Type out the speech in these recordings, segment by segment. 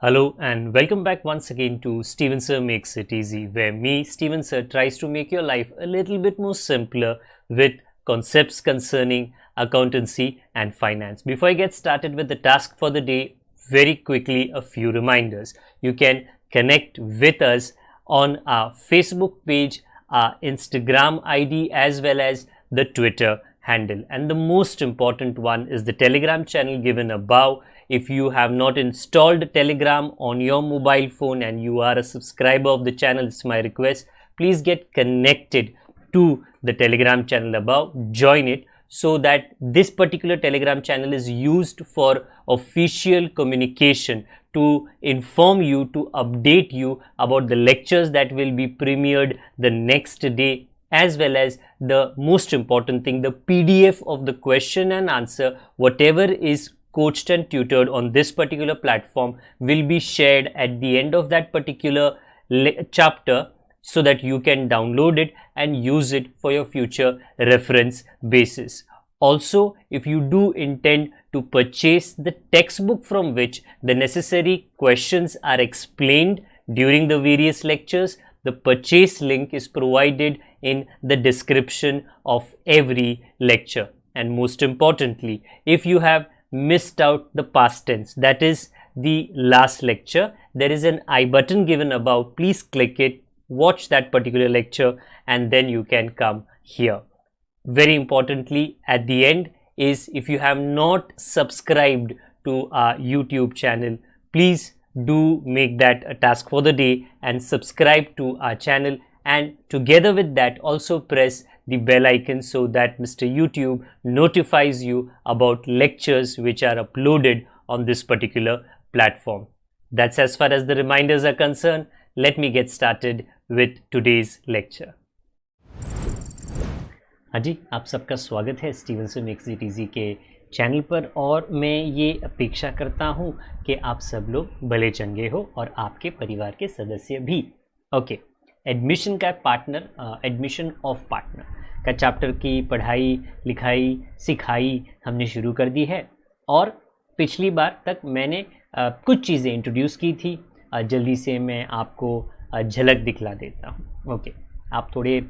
Hello and welcome back once again to Steven Sir Makes It Easy, where me, Steven Sir, tries to make your life a little bit more simpler with concepts concerning accountancy and finance. Before I get started with the task for the day, very quickly a few reminders. You can connect with us on our Facebook page, our Instagram ID, as well as the Twitter handle. And the most important one is the Telegram channel given above. If you have not installed Telegram on your mobile phone and you are a subscriber of the channel, it's my request, please get connected to the Telegram channel above, join it, so that this particular Telegram channel is used for official communication to inform you, to update you about the lectures that will be premiered the next day, as well as the most important thing, the PDF of the question and answer, whatever is coached and tutored on this particular platform will be shared at the end of that particular chapter, so that you can download it and use it for your future reference basis. Also, if you do intend to purchase the textbook from which the necessary questions are explained during the various lectures, the purchase link is provided in the description of every lecture. And most importantly, if you have missed out the past tense, that is the last lecture, there is an I button given above. Please click it, watch that particular lecture, and then you can come here. Very importantly, at the end is, if you have not subscribed to our YouTube channel, please do make that a task for the day and subscribe to our channel, and together with that also press the bell icon so that Mr. YouTube notifies you about lectures which are uploaded on this particular platform. That's as far as the reminders are concerned. Let me get started with today's lecture. हाँ जी, आप सबका स्वागत है Steven sir makes it easy के channel पर, और मैं ये अपेक्षा करता हूँ कि आप सब लोग भले चंगे हो और आपके परिवार के सदस्य भी। ओके, एडमिशन का पार्टनर, एडमिशन ऑफ पार्टनर का चैप्टर की पढ़ाई लिखाई सिखाई हमने शुरू कर दी है, और पिछली बार तक मैंने कुछ चीज़ें इंट्रोड्यूस की थी। जल्दी से मैं आपको झलक दिखला देता हूँ। ओके, आप थोड़े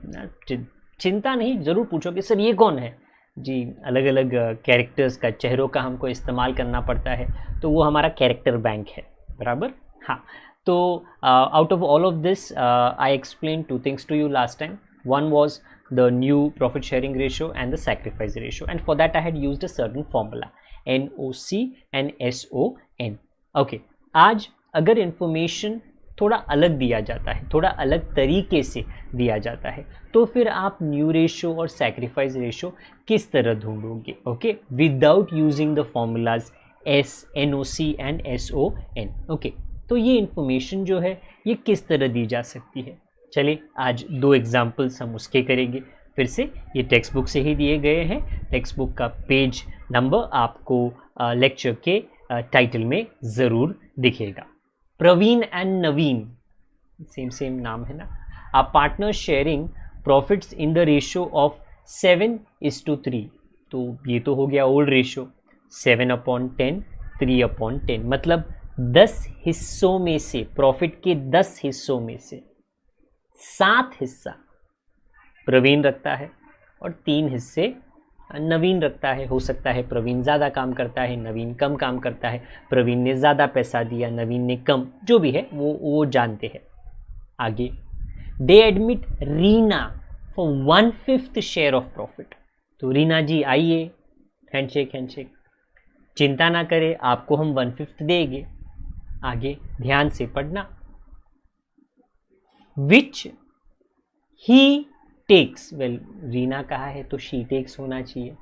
चिंता नहीं, ज़रूर पूछोगे सर ये कौन है जी। अलग अलग कैरेक्टर्स का, चेहरों का हमको इस्तेमाल करना पड़ता है, तो वो हमारा कैरेक्टर बैंक है, बराबर। हाँ, तो out of all of this I explained two things to you last time. One was the new profit sharing ratio and the sacrifice ratio, and for that I had used a certain formula, NOC and SON. Okay, आज अगर information थोड़ा अलग दिया जाता है, थोड़ा अलग तरीके से दिया जाता है, तो फिर आप न्यू रेशो और सैक्रिफाइस रेशो किस तरह ढूंढोगे? Okay, without using the formulas NOC and SON. Okay, तो ये इंफॉर्मेशन जो है ये किस तरह दी जा सकती है? चलिए आज दो एग्जाम्पल्स हम उसके करेंगे। फिर से ये टेक्स्ट बुक से ही दिए गए हैं। टेक्स्ट बुक का पेज नंबर आपको लेक्चर के टाइटल में ज़रूर दिखेगा। प्रवीण एंड नवीन, सेम नाम है ना। A partner sharing profits in the ratio of 7:3। तो ये तो हो गया ओल्ड रेशो, 7/10, 3/10, मतलब 10 हिस्सों में से, प्रॉफिट के 10 हिस्सों में से 7 हिस्सा प्रवीण रखता है और 3 हिस्से नवीन रखता है। हो सकता है प्रवीण ज़्यादा काम करता है, नवीन कम काम करता है, प्रवीण ने ज़्यादा पैसा दिया, नवीन ने कम, जो भी है वो जानते हैं। आगे, दे admit Reena for 1/5 share of profit. तो रीना जी आइए, हैंडशेक, चिंता ना करें, आपको हम 1/5 देंगे। आगे ध्यान से पढ़ना। विच ही टेक्स, वेल रीना कहा है तो शी टेक्स होना चाहिए,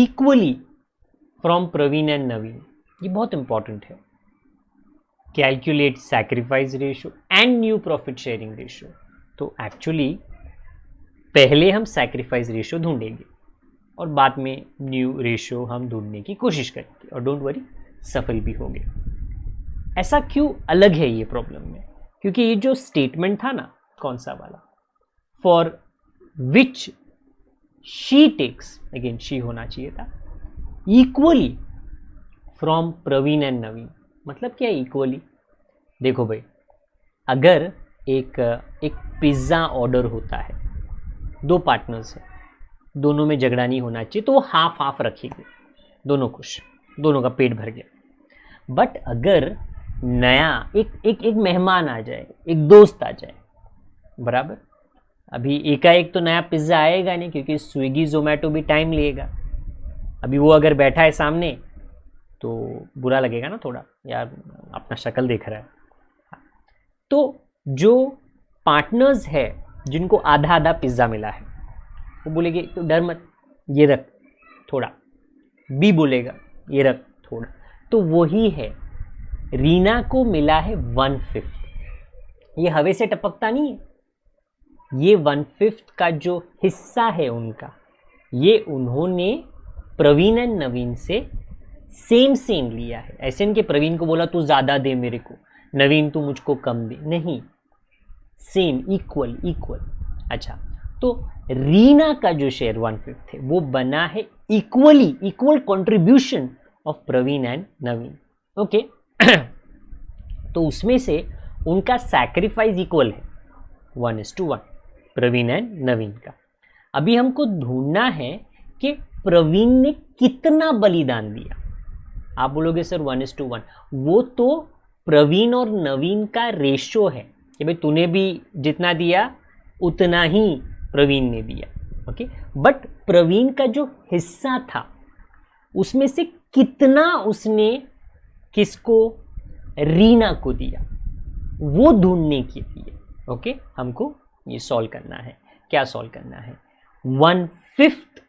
इक्वली फ्रॉम प्रवीण एंड नवीन। ये बहुत इंपॉर्टेंट है। Calculate sacrifice ratio and new profit sharing ratio. तो एक्चुअली पहले हम सैक्रिफाइस रेशो ढूंढेंगे और बाद में न्यू रेशो हम ढूंढने की कोशिश करेंगे, और डोंट वरी, सफल भी होंगे। ऐसा क्यों अलग है ये प्रॉब्लम में? क्योंकि ये जो स्टेटमेंट था ना, कौन सा वाला, for which she takes, again she होना चाहिए था, equally from Praveen and Naveen. मतलब क्या इक्वली? देखो भाई, अगर एक पिज्ज़ा ऑर्डर होता है, दो पार्टनर्स हैं, दोनों में झगड़ा नहीं होना चाहिए, तो वो हाफ हाफ रखेंगे, दोनों खुश, दोनों का पेट भर गया। बट अगर नया एक मेहमान आ जाए, एक दोस्त आ जाए, बराबर, अभी एकाएक तो नया पिज्ज़ा आएगा नहीं, क्योंकि स्विगी जोमेटो भी टाइम लेगा। अभी वो अगर बैठा है सामने तो बुरा लगेगा ना थोड़ा, यार अपना शक्ल देख रहा है। तो जो पार्टनर्स है जिनको आधा आधा पिज्ज़ा मिला है, वो बोलेंगे तो डर मत, ये रख थोड़ा। बी बोलेगा ये रख थोड़ा। तो वही है, रीना को मिला है 1/5। ये हवे से टपकता नहीं है, ये 1/5 का जो हिस्सा है उनका, ये उन्होंने प्रवीण एंड नवीन से सेम लिया है। ऐसे इनके प्रवीण को बोला तू ज़्यादा दे मेरे को, नवीन तू मुझको कम दे, नहीं, सेम, इक्वल। अच्छा, तो रीना का जो शेयर 1/5 है वो बना है equal contribution of Praveen and Naveen. Okay तो उसमें से उनका सैक्रिफाइस इक्वल है, 1:1, प्रवीण एंड नवीन का। अभी हमको ढूंढना है कि प्रवीण ने कितना बलिदान दिया। आप बोलोगे सर 1:1, वो तो प्रवीण और नवीन का रेशो है कि भाई तूने भी जितना दिया उतना ही प्रवीण ने दिया। ओके, बट प्रवीण का जो हिस्सा था उसमें से कितना उसने किसको, रीना को दिया, वो ढूंढने के लिए ओके हमको ये सॉल्व करना है। क्या सॉल्व करना है? 1/5,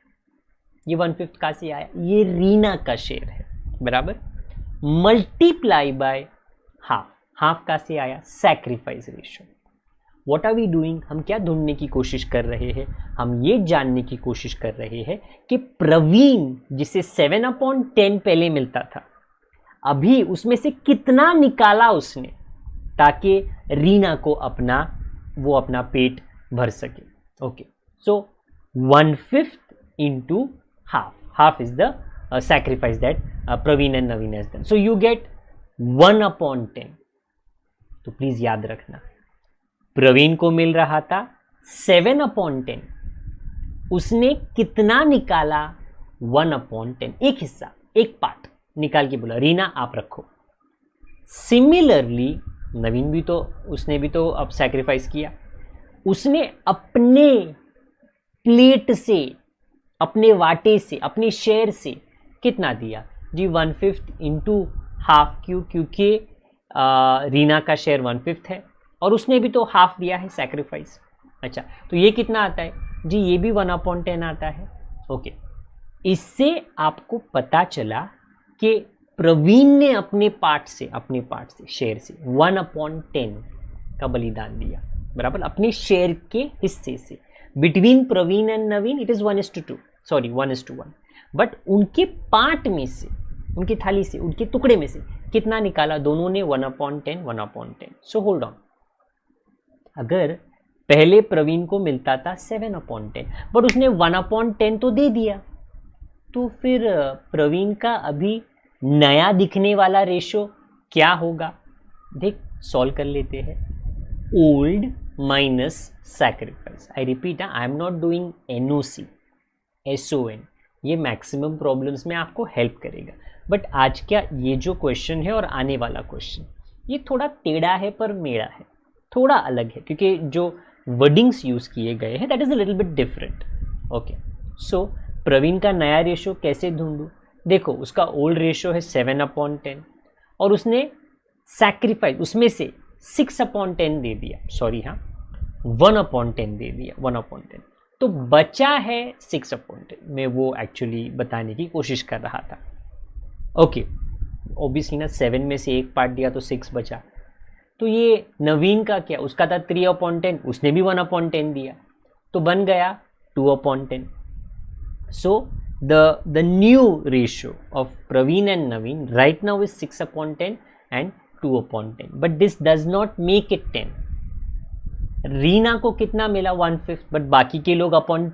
ये 1/5 कहाँ से आया? ये रीना का शेयर है, बराबर, मल्टीप्लाई बाय हाफ कहाँ से आया? Sacrifice ratio. What are we doing? हम क्या ढूंढने की कोशिश कर रहे हैं? हम ये जानने की कोशिश कर रहे हैं कि प्रवीण जिसे 7/10 पहले मिलता था, अभी उसमें से कितना निकाला उसने ताकि रीना को अपना पेट भर सके। Okay, so 1/5 into half is the sacrifice that Praveen and Naveen has done. So you get 1/10. तो प्लीज याद रखना, प्रवीण को मिल रहा था 7/10, उसने कितना निकाला? 1/10, एक हिस्सा, एक पार्ट निकाल के बोला रीना आप रखो। सिमिलरली नवीन भी तो, उसने भी तो अब सैक्रिफाइस किया, उसने अपने प्लेट से, अपने वाटे से, अपने शेयर से कितना दिया जी? 1/5 into हाफ, क्योंकि रीना का शेयर 1/5 है और उसने भी तो हाफ दिया है सैक्रिफाइस। अच्छा, तो ये कितना आता है जी? ये भी 1/10 आता है। ओके, इससे आपको पता चला कि प्रवीण ने अपने पार्ट से शेयर से 1/10 का बलिदान दिया, बराबर, अपने शेयर के हिस्से से। Between Praveen and Naveen it is 1:1, but उनके पार्ट में से, उनकी थाली से, उनके टुकड़े में से कितना निकाला? दोनों ने 1/10। सो होल्ड ऑन, अगर पहले प्रवीण को मिलता था 7/10 बट उसने 1/10 तो दे दिया, तो फिर प्रवीण का अभी नया दिखने वाला रेशो क्या होगा? देख, सॉल्व कर लेते हैं। Old minus sacrifice. I repeat, I am not doing NOC, SON। ये मैक्सिमम प्रॉब्लम्स में आपको हेल्प करेगा। बट आज क्या ये जो क्वेश्चन है और आने वाला क्वेश्चन, ये थोड़ा टेढ़ा है पर मेड़ा है, थोड़ा अलग है, क्योंकि जो वर्डिंग्स यूज किए गए हैं that is a little bit different. Okay, so Praveen का नया रेशो कैसे ढूंढूं? देखो, उसका ओल्ड रेशो है 7/10 और उसने सैक्रिफाइस उसमें से 6/10 दे दिया, सॉरी हाँ 1/10 दे दिया, 1/10, तो बचा है 6/10। मैं वो एक्चुअली बताने की कोशिश कर रहा था। ओके, ऑब्वियसली ना 7 में से एक पार्ट दिया तो 6 बचा। तो ये नवीन का क्या? उसका था 3/10, उसने भी 1/10 दिया, तो बन गया 2/10। सो the new ratio of Praveen and Naveen right now is 6/10 and 2/10, but this does not make it 10. Reena को कितना मिला? 1/5, बट बाकी के लोग अपॉन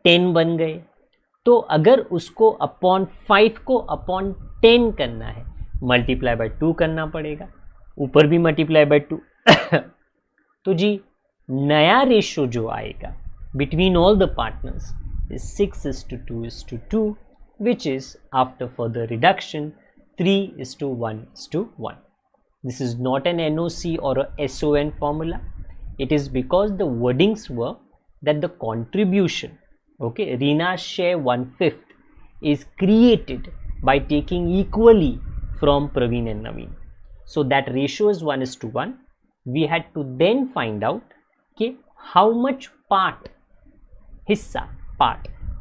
10 बन गए, तो अगर उसको अपॉन 5 को अपॉन 10 करना है, मल्टीप्लाई बाय 2 करना पड़ेगा, ऊपर भी मल्टीप्लाई बाय 2 तो जी नया रेशो जो आएगा between all the partners is 6:2:2, which is after further reduction 3:1:1. This is not an NOC or a SON formula. It is because the wordings were that the contribution, okay, Reena's share 1/5 is created by taking equally from Praveen and Naveen. So that ratio is 1:1. We had to then find out okay, how much part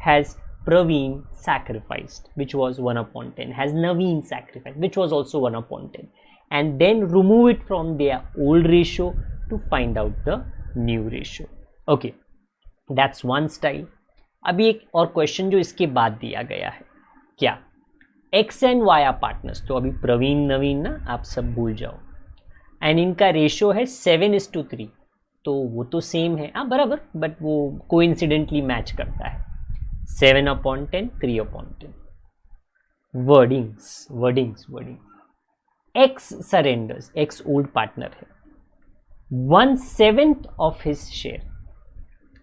has Praveen sacrificed, which was 1/10, has Naveen sacrificed, which was also 1/10, and then remove it from their old ratio to find out the new ratio. Okay, that's one style. अभी एक और question जो इसके बाद दिया गया है, क्या X and Y are partners, तो अभी प्रवीण नवीन ना आप सब भूल जाओ, एंड इनका रेशियो है 7:3, तो वो तो सेम है बराबर, बट वो कोइंसिडेंटली मैच करता है 7/10, 3/10. Wordings X surrenders, X old partner है, 1/7 of his share,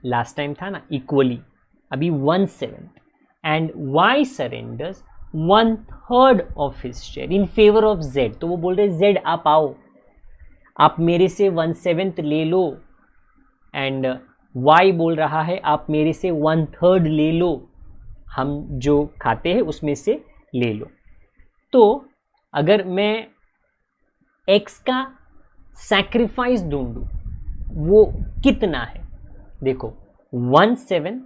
last time था ना इक्वली, अभी 1/7, and Y surrenders 1/3 of his share in favour of Z. तो वो बोल रहे जेड आप आओ, आप मेरे से 1/7 ले लो, एंड y बोल रहा है आप मेरे से 1/3 ले लो, हम जो खाते हैं उसमें से ले लो. तो अगर मैं x का सैक्रिफाइस ढूंढूं वो कितना है, देखो 1/7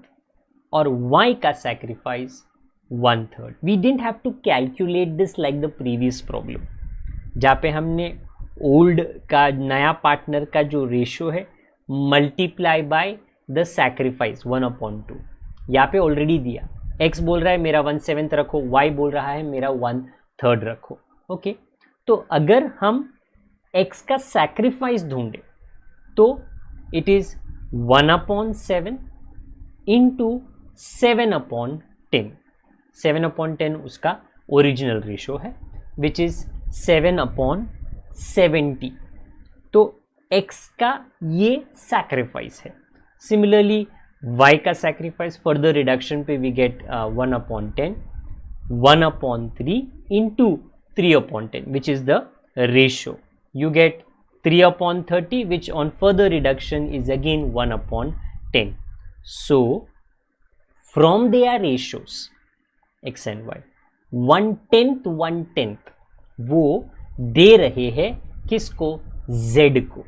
और y का sacrifice 1/3. We didn't have to calculate this like the previous problem, जहाँ पे हमने ओल्ड का नया पार्टनर का जो रेशियो है मल्टीप्लाई बाय द सैक्रिफाइस 1/2. यहाँ पे ऑलरेडी दिया, x बोल रहा है मेरा 1/7 रखो, y बोल रहा है मेरा 1/3 रखो. ओके, तो अगर हम x का सैक्रिफाइस ढूंढे तो इट इज 1/7 इंटू 7/10. 7/10 उसका ओरिजिनल रेशियो है, विच इज 7/70. तो x का ये सैक्रिफाइस है. सिमिलरली y का सैक्रिफाइस फर्दर रिडक्शन पे we get 1/10, 1/3 into 3/10 which is the ratio. You get 3/30 which on further reduction is again 1/10. So from there ratios x and y 1/10 वो दे रहे हैं किसको, z को.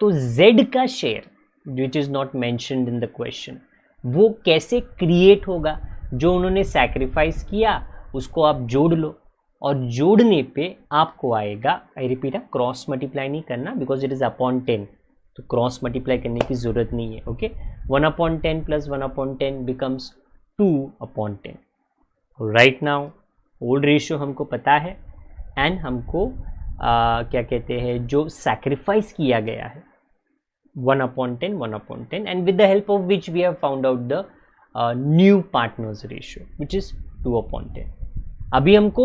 तो z का share which is not mentioned in the question, वो कैसे create होगा, जो उन्होंने सैक्रिफाइस किया उसको आप जोड़ लो, और जोड़ने पे आपको आएगा, आई रिपीट, क्रॉस मल्टीप्लाई नहीं करना बिकॉज इट इज अपॉन 10, तो क्रॉस मल्टीप्लाई करने की जरूरत नहीं है. Okay, 1/10 plus 1/10 becomes 2/10. Right now old ratio हमको पता है, एंड हमको क्या कहते हैं जो सैक्रिफाइस किया गया है 1/10, and with the help of which we have found out the new partners ratio which is 2/10. अभी हमको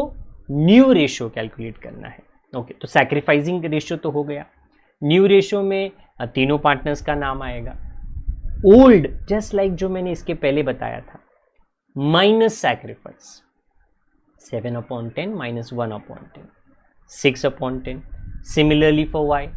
न्यू रेशियो कैलकुलेट करना है. ओके, तो सैक्रिफाइसिंग रेशियो तो हो गया, न्यू रेशियो में तीनों पार्टनर्स का नाम आएगा. ओल्ड जस्ट लाइक जो मैंने इसके पहले बताया था, minus sacrifice 7/10 minus 1/10, 6/10. Similarly for y,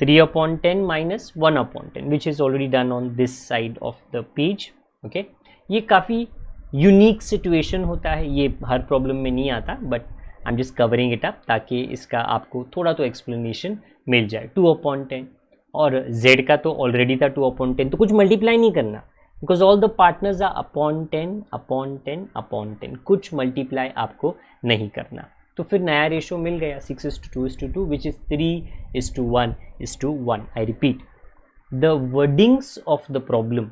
3/10 minus 1/10, which is already done on this side of the page. Okay, ये काफ़ी यूनिक सिचुएशन होता है, ये हर प्रॉब्लम में नहीं आता, but I am just covering it up ताकि इसका आपको थोड़ा तो एक्सप्लेनेशन मिल जाए. 2/10 और z का तो ऑलरेडी था 2/10, तो कुछ मल्टीप्लाई नहीं करना because all the partners are upon 10, कुछ मल्टीप्लाई आपको नहीं करना. तो फिर नया रेशियो मिल गया 6:2:2 which is 3:1:1. I repeat, the wordings of the problem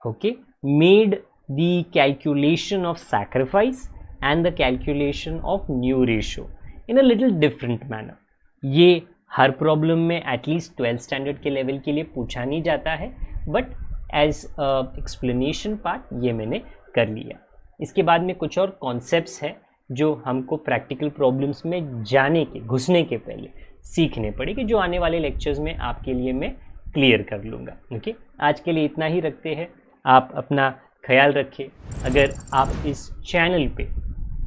okay made the calculation of sacrifice and the calculation of new ratio in a little different manner. ये हर problem में एटलीस्ट 12th स्टैंडर्ड के level के लिए पूछा नहीं जाता है, but as explanation part ये मैंने कर लिया. इसके बाद में कुछ और कॉन्सेप्ट्स है जो हमको प्रैक्टिकल प्रॉब्लम्स में जाने के, घुसने के पहले सीखने पड़ेगी, जो आने वाले लेक्चर्स में आपके लिए मैं क्लियर कर लूँगा। ओके, आज के लिए इतना ही रखते हैं। आप अपना ख्याल रखें। अगर आप इस चैनल पे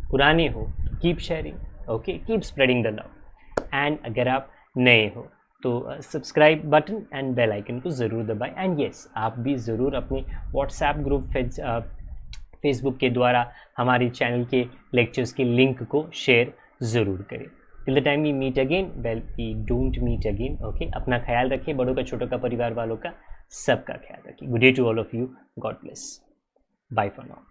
पुराने हो तो keep sharing, okay, keep spreading the love. And अगर आप नए हो तो subscribe button and bell icon को ज़रूर दबाएं। एंड यस, आप भी ज़रूर अपने व्हाट्सएप ग्रुप फेसबुक के द्वारा हमारे चैनल के लेक्चर्स के लिंक को शेयर ज़रूर करें। Till the time we meet again, well we don't meet again. Okay, अपना ख्याल रखिए, बड़ों का, छोटों का, परिवार वालों का, सबका ख्याल रखिए। Good day to all of you, God bless, bye for now.